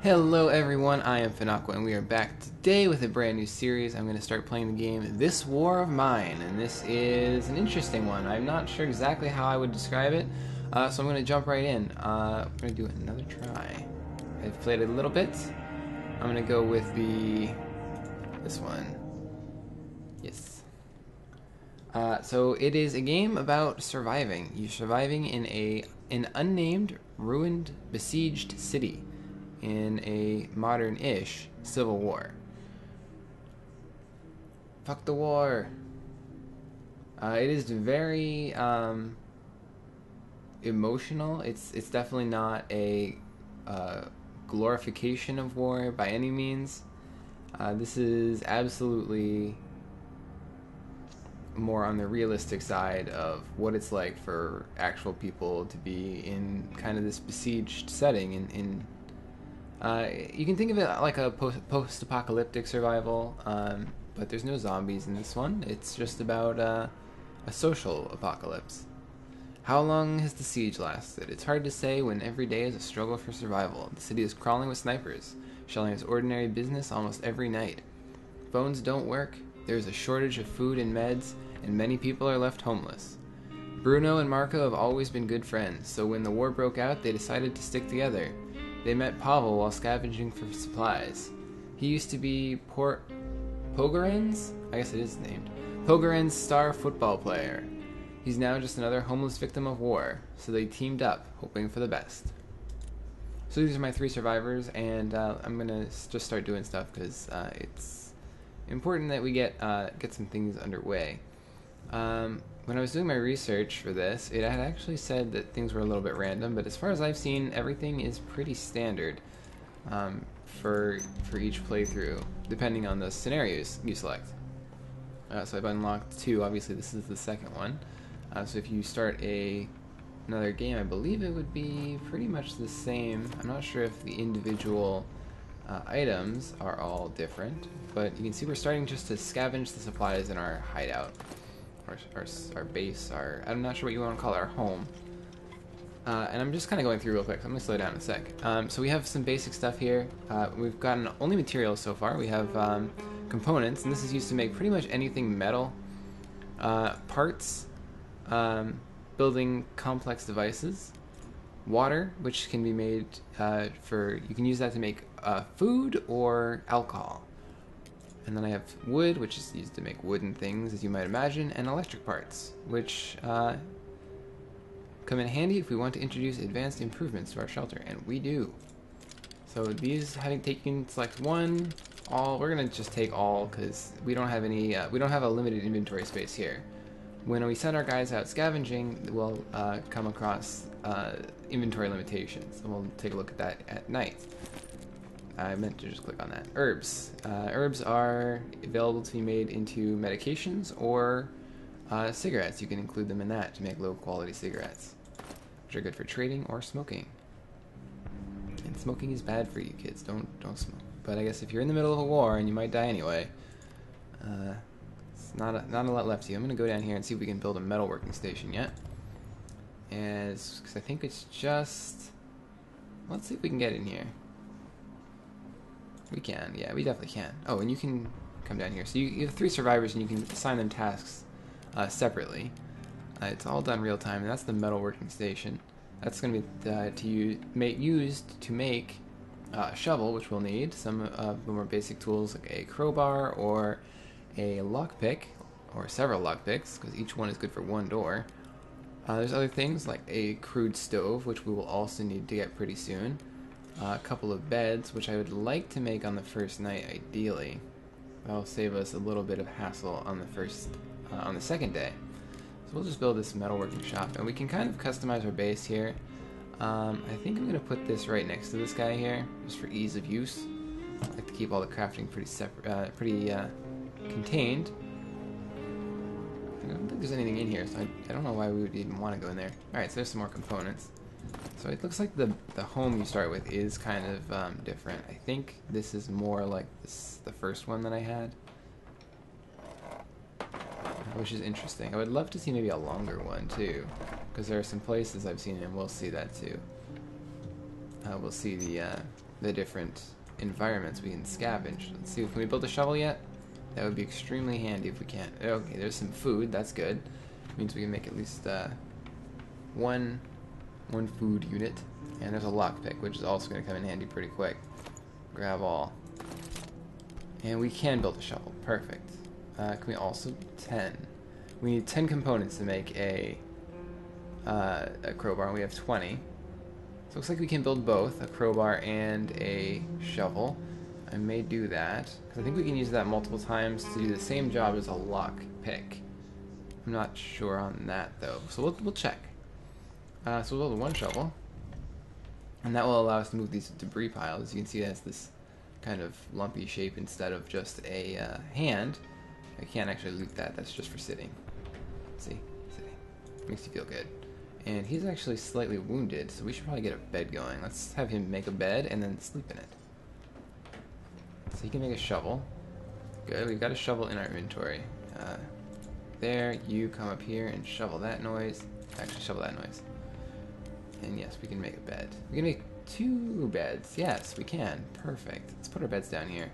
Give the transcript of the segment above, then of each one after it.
Hello everyone, I am Fenaqua and we are back today with a brand new series. I'm going to start playing the game This War of Mine, and this is an interesting one. I'm not sure exactly how I would describe it, so I'm going to jump right in. I'm going to do another try. I've played it a little bit. I'm going to go with this one. Yes. So it is a game about surviving. You're surviving in an unnamed, ruined, besieged city in a modern-ish civil war. Fuck the war. It is very emotional. It's definitely not a glorification of war by any means. This is absolutely more on the realistic side of what it's like for actual people to be in kind of this besieged setting you can think of it like a post-apocalyptic survival, but there's no zombies in this one. It's just about a social apocalypse. How long has the siege lasted? It's hard to say when every day is a struggle for survival. The city is crawling with snipers, shelling its ordinary business almost every night. Phones don't work, there's a shortage of food and meds, and many people are left homeless. Bruno and Marco have always been good friends, so when the war broke out, they decided to stick together. They met Pavel while scavenging for supplies. He used to be Pogoren's? I guess it is named. Pogoren's star football player. He's now just another homeless victim of war, so they teamed up, hoping for the best. So these are my three survivors, and I'm gonna just start doing stuff because it's important that we get some things underway. When I was doing my research for this, it had actually said that things were a little bit random, but as far as I've seen, everything is pretty standard for each playthrough, depending on the scenarios you select. So I've unlocked 2. Obviously, this is the second one. So if you start another game, I believe it would be pretty much the same. I'm not sure if the individual items are all different, but you can see we're starting just to scavenge the supplies in our hideout. Our base, I'm not sure what you want to call it, our home. And I'm just kind of going through real quick. I'm going to slow down in a sec. So we have some basic stuff here. We've gotten only materials so far. We have components, and this is used to make pretty much anything metal. Parts, building complex devices. Water, which can be made you can use that to make food or alcohol. And then I have wood, which is used to make wooden things, as you might imagine, and electric parts, which come in handy if we want to introduce advanced improvements to our shelter, and we do. So these, having taken select one, all, we're gonna just take all because we don't have any. We don't have a limited inventory space here. When we send our guys out scavenging, we'll come across inventory limitations, and we'll take a look at that at night. I meant to just click on that. Herbs. Herbs are available to be made into medications or cigarettes. You can include them in that to make low-quality cigarettes, which are good for trading or smoking. And smoking is bad for you kids. Don't smoke. But I guess if you're in the middle of a war and you might die anyway, it's not a lot left to you. I'm going to go down here and see if we can build a metalworking station yet. Because I think it's just... Let's see if we can get in here. We can, yeah, we definitely can. Oh, and you can come down here. So you have 3 survivors, and you can assign them tasks separately. It's all done real time, and that's the metalworking station. That's going to be used to make a shovel, which we'll need. Some of the more basic tools like a crowbar or a lockpick, or several lockpicks, because each one is good for one door. There's other things like a crude stove, which we will also need to get pretty soon. A couple of beds, which I would like to make on the first night, ideally. That'll save us a little bit of hassle on the second day. So we'll just build this metalworking shop, and we can kind of customize our base here. I think I'm going to put this right next to this guy here, just for ease of use. I like to keep all the crafting pretty contained. I don't think there's anything in here, so I don't know why we would even want to go in there. Alright, so there's some more components. So it looks like the home you start with is kind of different. I think this is more like the first one that I had, which is interesting. I would love to see maybe a longer one too, because there are some places I've seen, and we'll see that too. we'll see the different environments we can scavenge. Let's see, can we build a shovel yet? That would be extremely handy if we can. Okay, there's some food. That's good. Means we can make at least one food unit. And there's a lockpick, which is also going to come in handy pretty quick. Grab all. And we can build a shovel. Perfect. Can we also 10? We need 10 components to make a crowbar. And we have 20. So it looks like we can build both a crowbar and a shovel. I may do that because I think we can use that multiple times to do the same job as a lockpick. I'm not sure on that though, so we'll check. So we'll build one shovel, and that will allow us to move these debris piles. As you can see, it has this kind of lumpy shape instead of just a hand. I can't actually loot that. That's just for sitting. See, sitting makes you feel good. And he's actually slightly wounded, so we should probably get a bed going. Let's have him make a bed and then sleep in it. So he can make a shovel. Good, we've got a shovel in our inventory. There, you come up here and shovel that noise. Actually, shovel that noise. And yes, we can make a bed. We can make 2 beds. Yes, we can. Perfect. Let's put our beds down here.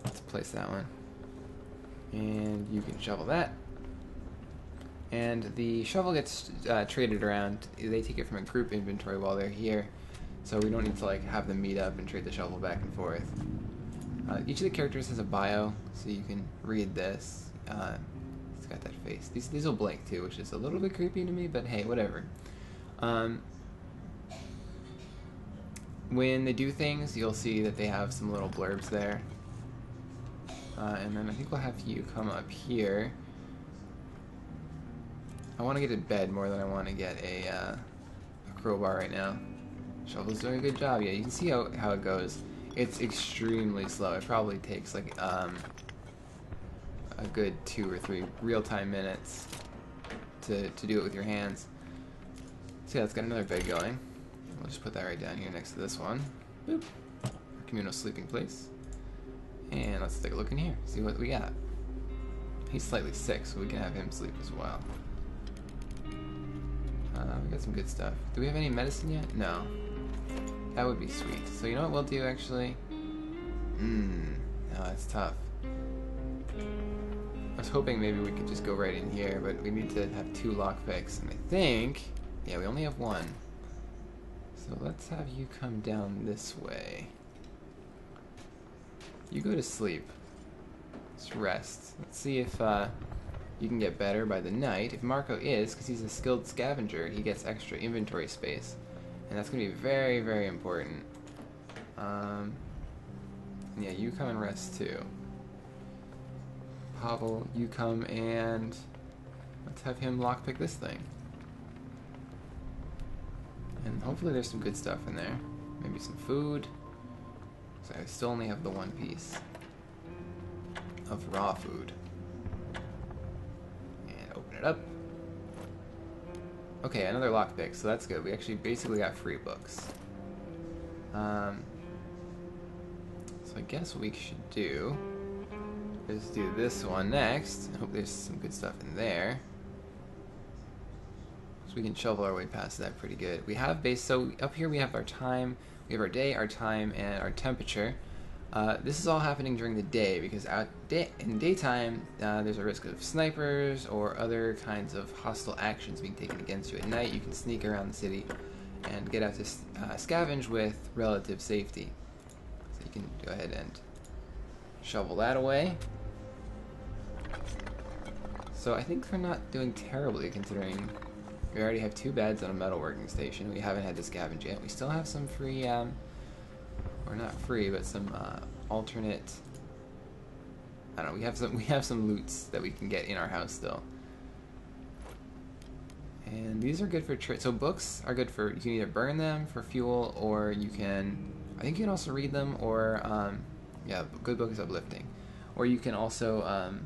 Let's place that one. And you can shovel that. And the shovel gets traded around. They take it from a group inventory while they're here. So we don't need to like have them meet up and trade the shovel back and forth. Each of the characters has a bio, so you can read this. It's got that face. These will blink too, which is a little bit creepy to me, but hey, whatever. When they do things, you'll see that they have some little blurbs there. And then I think we'll have you come up here. I want to get a bed more than I want to get a crowbar right now. Shovel's doing a good job. Yeah, you can see how it goes. It's extremely slow. It probably takes like a good 2 or 3 real-time minutes to do it with your hands. So yeah, it's got another bed going. We'll just put that right down here next to this one. Boop. Our communal sleeping place. And let's take a look in here, see what we got. He's slightly sick, so we can have him sleep as well. We got some good stuff. Do we have any medicine yet? No. That would be sweet. So you know what we'll do actually? No, that's tough. I was hoping maybe we could just go right in here, but we need to have 2 lockpicks, and I think, yeah, we only have 1. So let's have you come down this way. You go to sleep. Let's rest. Let's see if you can get better by the night. If Marco is, because he's a skilled scavenger, he gets extra inventory space. And that's going to be very, very important. Yeah, you come and rest too. Pavel, you come and let's have him lockpick this thing. And hopefully there's some good stuff in there. Maybe some food. So I still only have the 1 piece of raw food. And open it up. Okay, another lockpick, so that's good. We actually basically got free books. So I guess what we should do is do this one next. I hope there's some good stuff in there. So we can shovel our way past that pretty good. We have so up here we have our time, we have our day, our time, and our temperature. This is all happening during the day because in daytime there's a risk of snipers or other kinds of hostile actions being taken against you. At night you can sneak around the city and get out to scavenge with relative safety. So you can go ahead and shovel that away. So I think we're not doing terribly considering we already have 2 beds and a metalworking station. We haven't had to scavenge yet. We still have some free or not free, but some alternate. I don't know. We have some loots that we can get in our house still, and these are good for trade. So books are good for, you can either burn them for fuel, or you can. I think you can also read them, or yeah, good book is uplifting, or you can also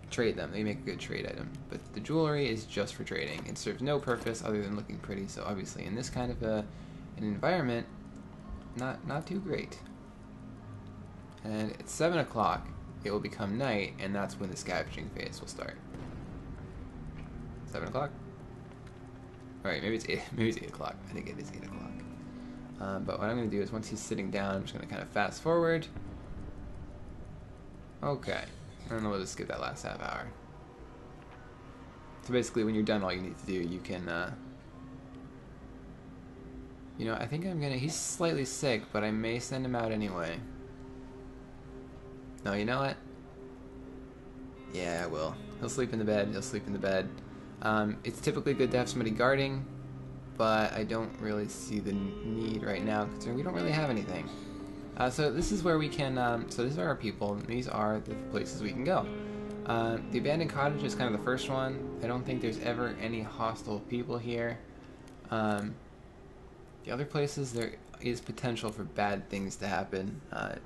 trade them. They make a good trade item. But the jewelry is just for trading. It serves no purpose other than looking pretty. So obviously, in this kind of an environment. Not too great. And at 7 o'clock, it will become night, and that's when the scavenging phase will start. 7 o'clock? Alright, maybe it's 8 o'clock. I think it is 8 o'clock. But what I'm going to do is once he's sitting down, I'm just going to kind of fast forward. Okay. And then we'll just skip that last half hour. So basically, when you're done, all you need to do, you can, you know, I think I'm gonna, he's slightly sick, but I may send him out anyway. No, you know what? Yeah, I will. He'll sleep in the bed, he'll sleep in the bed. It's typically good to have somebody guarding, but I don't really see the need right now, considering we don't really have anything. So this is where we can, so these are our people, and these are the places we can go. The abandoned cottage is kind of the first one. I don't think there's ever any hostile people here. The other places, there is potential for bad things to happen,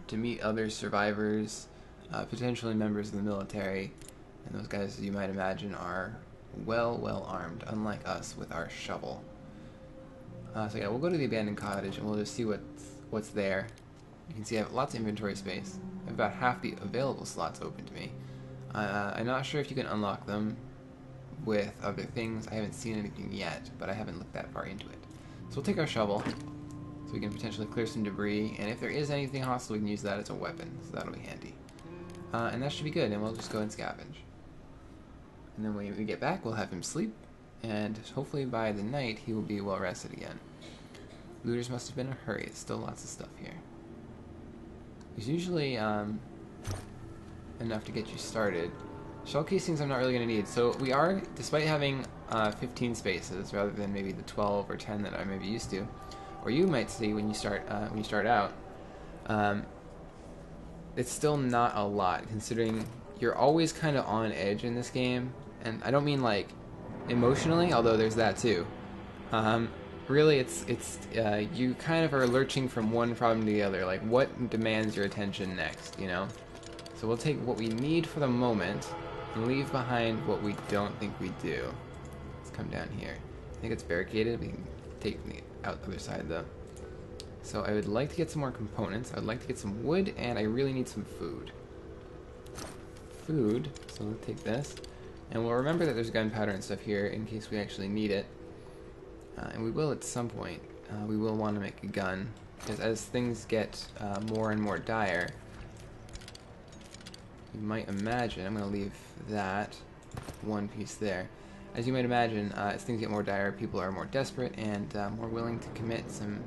to meet other survivors, potentially members of the military, and those guys, as you might imagine, are well armed, unlike us with our shovel. So yeah, we'll go to the abandoned cottage and we'll just see what's there. You can see I have lots of inventory space. I have about half the available slots open to me. I'm not sure if you can unlock them with other things. I haven't seen anything yet, but I haven't looked that far into it. So we'll take our shovel, so we can potentially clear some debris, and if there is anything hostile, we can use that as a weapon, so that'll be handy. And that should be good, and we'll just go and scavenge. And then when we get back, we'll have him sleep, and hopefully by the night, he will be well rested again. Looters must have been in a hurry. There's still lots of stuff here. There's usually enough to get you started. Shell casings I'm not really going to need. So we are, despite having 15 spaces rather than maybe the 12 or 10 that I may be used to, or you might see when you start out, it's still not a lot, considering you're always kind of on edge in this game. And I don't mean like emotionally, although there's that too. Really, it's you kind of are lurching from one problem to the other. Like, what demands your attention next, you know? So we'll take what we need for the moment and leave behind what we don't think we do. Let's come down here. I think it's barricaded. We can take the other side though. So I would like to get some more components. I would like to get some wood, and I really need some food. Food. So we'll take this, and we'll remember that there's gunpowder and stuff here in case we actually need it. And we will at some point. We will want to make a gun, because as things get more and more dire, you might imagine, I'm going to leave that one piece there. As you might imagine, as things get more dire, people are more desperate and more willing to commit some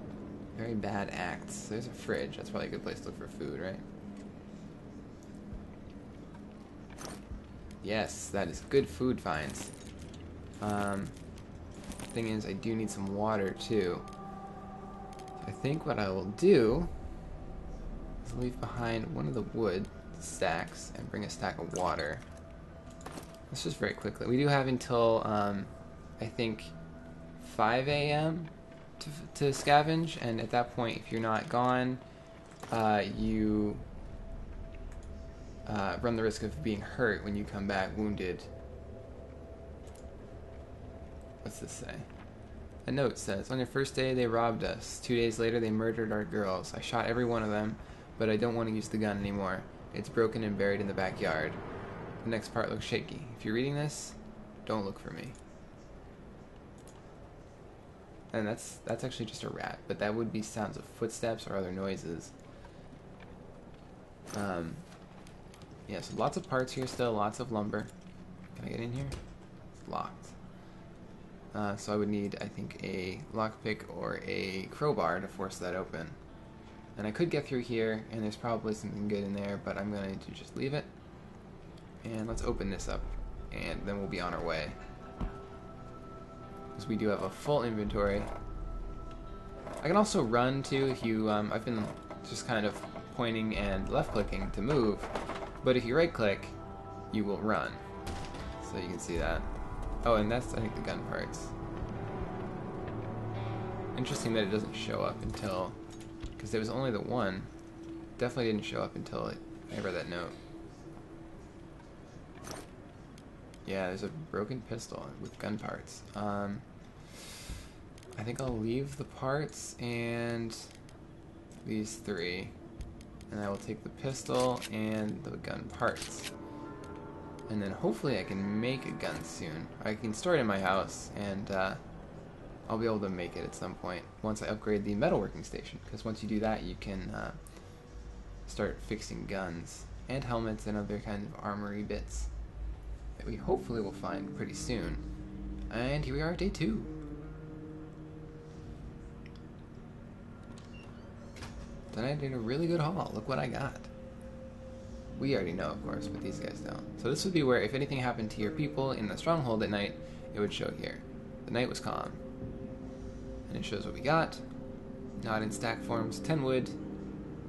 very bad acts. So there's a fridge. That's probably a good place to look for food, right? Yes, that is good food finds. Thing is, I do need some water too. So I think what I will do is leave behind one of the wood stacks and bring a stack of water. Let's just very quickly. We do have until I think 5 a.m. to scavenge, and at that point, if you're not gone, you run the risk of being hurt when you come back wounded. What's this say? A note says, on your first day they robbed us. 2 days later they murdered our girls. I shot every one of them, but I don't want to use the gun anymore. It's broken and buried in the backyard. The next part looks shaky. If you're reading this, don't look for me. And that's actually just a rat, but that would be sounds of footsteps or other noises. Yeah, so lots of parts here still, lots of lumber. Can I get in here? It's locked. So I would need, I think, a lockpick or a crowbar to force that open. And I could get through here, and there's probably something good in there, but I'm going to just leave it. And let's open this up, and then we'll be on our way. Because we do have a full inventory. I can also run, too, if you, I've been just kind of pointing and left-clicking to move, but if you right-click, you will run. So you can see that. Oh, and that's, I think, the gun parts. Interesting that it doesn't show up until, because there was only the one. Definitely didn't show up until I read that note. Yeah, there's a broken pistol with gun parts. I think I'll leave the parts and these three, and I will take the pistol and the gun parts. And then hopefully I can make a gun soon. I can store it in my house, and I'll be able to make it at some point once I upgrade the metalworking station. Because once you do that, you can start fixing guns and helmets and other kinds of armory bits that we hopefully will find pretty soon. And here we are at day 2. Then I did a really good haul. Look what I got. We already know, of course, but these guys don't. So this would be where if anything happened to your people in the stronghold at night, it would show here. The night was calm. And it shows what we got. Not in stack forms. 10 wood,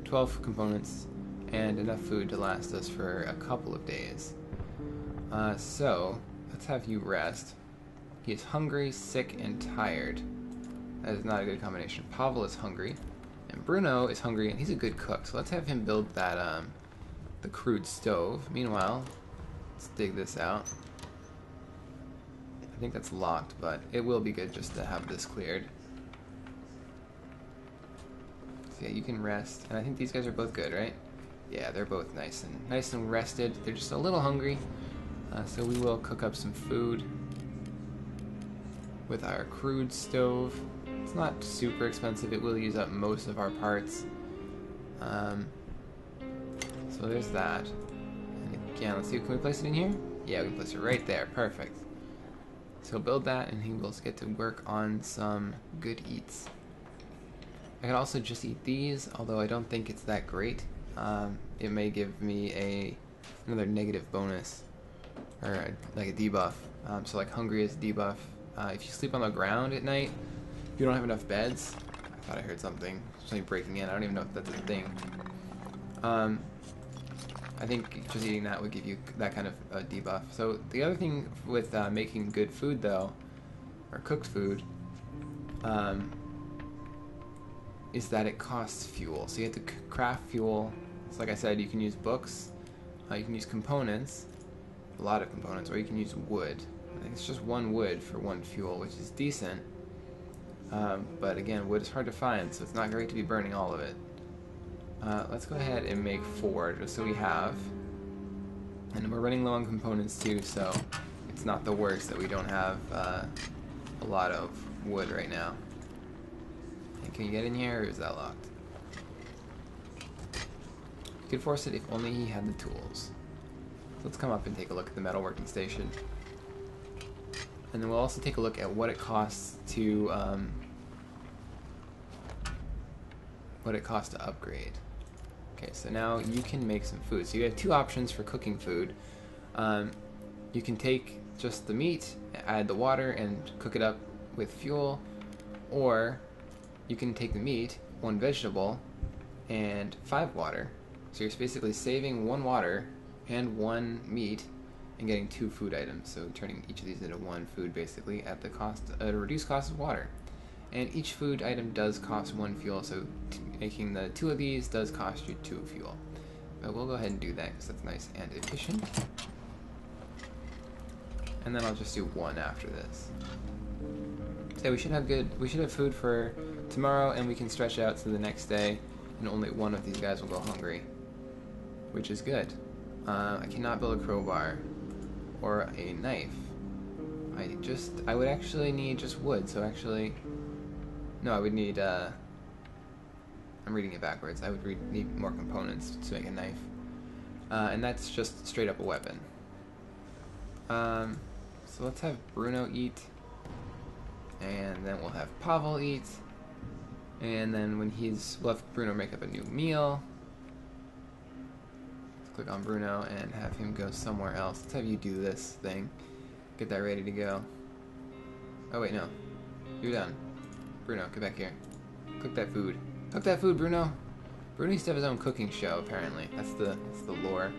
12 components, and enough food to last us for a couple of days. So, let's have you rest. He is hungry, sick, and tired. That is not a good combination. Pavel is hungry, and Bruno is hungry, and he's a good cook. So let's have him build that, the crude stove. Meanwhile, let's dig this out. I think that's locked, but it will be good just to have this cleared. So yeah, you can rest, and I think these guys are both good, right? Yeah, they're both nice and rested. They're just a little hungry, so we will cook up some food with our crude stove. It's not super expensive. It will use up most of our parts. So there's that. And again, let's see, can we place it in here? Yeah, we can place it right there. Perfect. So he'll build that, and he will get to work on some good eats. I can also just eat these, although I don't think it's that great. It may give me another negative bonus, or like a debuff. So like hungry is a debuff. If you sleep on the ground at night, if you don't have enough beds, I thought I heard something breaking in. I don't even know if that's a thing. I think just eating that would give you that kind of debuff. So the other thing with making good food, though, or cooked food, is that it costs fuel. So you have to craft fuel. So like I said, you can use books, you can use components, a lot of components, or you can use wood. I think it's just 1 wood for 1 fuel, which is decent. But again, wood is hard to find, so it's not great to be burning all of it. Let's go ahead and make 4, just so we have. And we're running low on components too, so it's not the worst that we don't have a lot of wood right now. And can you get in here, or is that locked? You could force it if only he had the tools. So let's come up and take a look at the metalworking station. And then we'll also take a look at what it costs to upgrade. Okay, so now you can make some food. So you have 2 options for cooking food. You can take just the meat, add the water, and cook it up with fuel, or you can take the meat, 1 vegetable, and 5 water. So you're basically saving 1 water and 1 meat and getting 2 food items. So turning each of these into 1 food basically at the cost, a reduced cost of water. And each food item does cost 1 fuel, so making the 2 of these does cost you 2 fuel. But we'll go ahead and do that because that's nice and efficient. And then I'll just do 1 after this. So we should have food for tomorrow, and we can stretch out to the next day, and only 1 of these guys will go hungry, which is good. I cannot build a crowbar or a knife. I would actually need just wood, so actually, no, I would need, I'm reading it backwards. I would need more components to make a knife. And that's just straight up a weapon. So let's have Bruno eat, and then we'll have Pavel eat, and then when we'll have Bruno make up a new meal. Let's click on Bruno and have him go somewhere else. Let's have you do this thing. Get that ready to go. Oh wait, no. You're done. Bruno, get back here. Cook that food. Cook that food, Bruno! Bruno used to have his own cooking show, apparently. That's the lore.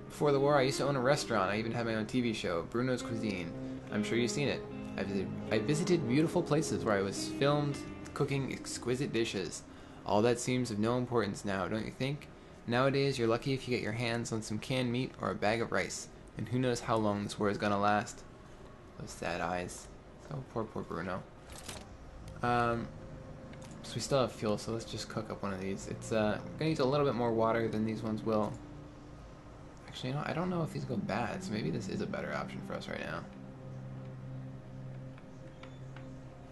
Before the war, I used to own a restaurant. I even had my own TV show, Bruno's Cuisine. I'm sure you've seen it. I visited beautiful places where I was filmed cooking exquisite dishes. All that seems of no importance now, don't you think? Nowadays, you're lucky if you get your hands on some canned meat or a bag of rice. And who knows how long this war is gonna last. Those sad eyes. Oh, poor Bruno. So we still have fuel, so let's just cook up one of these. It's gonna use a little bit more water than these ones will. Actually, you know, I don't know if these go bad, so maybe this is a better option for us right now.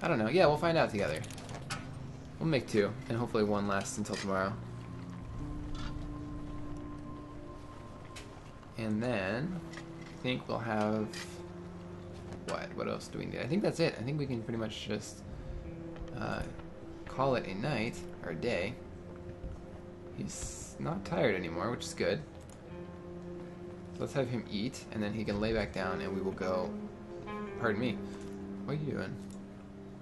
I don't know. Yeah, we'll find out together. We'll make 2, and hopefully 1 lasts until tomorrow. And then, I think we'll have... What else do we need? I think that's it. I think we can pretty much just call it a night, or a day. He's not tired anymore, which is good. So let's have him eat, and then he can lay back down, and we will go... Pardon me. What are you doing?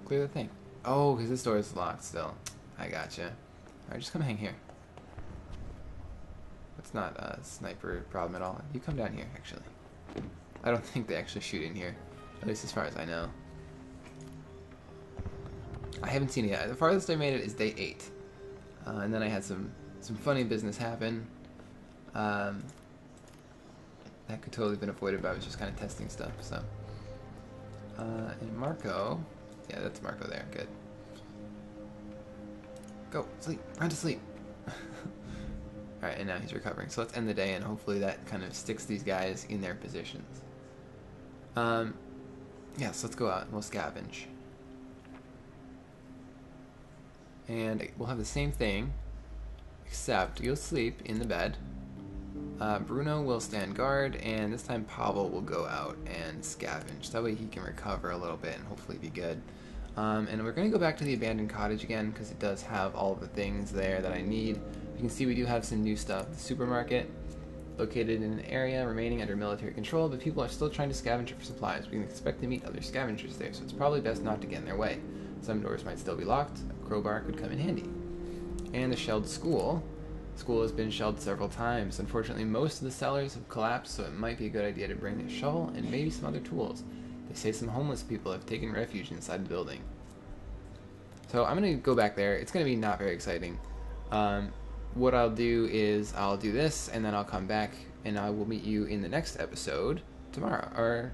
Clear the thing. Oh, because this door is locked still. I gotcha. Alright, just come hang here. That's not a sniper problem at all. You come down here, actually. I don't think they actually shoot in here. At least as far as I know. I haven't seen it yet. The farthest I made it is day 8. And then I had some funny business happen. That could totally have been avoided, but I was just kind of testing stuff, so. And Marco... Yeah, that's Marco there. Good. Go. Sleep. Run to sleep. Alright, and now he's recovering. So let's end the day, and hopefully that kind of sticks these guys in their positions. Yeah, so let's go out and we'll scavenge. And we'll have the same thing, except you'll sleep in the bed. Bruno will stand guard, and this time Pavel will go out and scavenge. That way he can recover a little bit and hopefully be good. And we're going to go back to the abandoned cottage again, because it does have all of the things there that I need. You can see we do have some new stuff. The supermarket, located in an area remaining under military control, but people are still trying to scavenge for supplies. We can expect to meet other scavengers there, so it's probably best not to get in their way. Some doors might still be locked. A crowbar could come in handy. And the shelled school. School has been shelled several times. Unfortunately, most of the cellars have collapsed, so it might be a good idea to bring a shovel and maybe some other tools. They say some homeless people have taken refuge inside the building. So I'm going to go back there. It's going to be not very exciting. What I'll do is I'll do this, and then I'll come back, and I will meet you in the next episode tomorrow. Or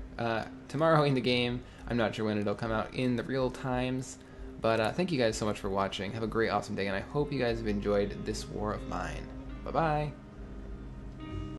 tomorrow in the game. I'm not sure when it'll come out in the real times. But thank you guys so much for watching. Have a great, awesome day, and I hope you guys have enjoyed this war of mine. Bye-bye.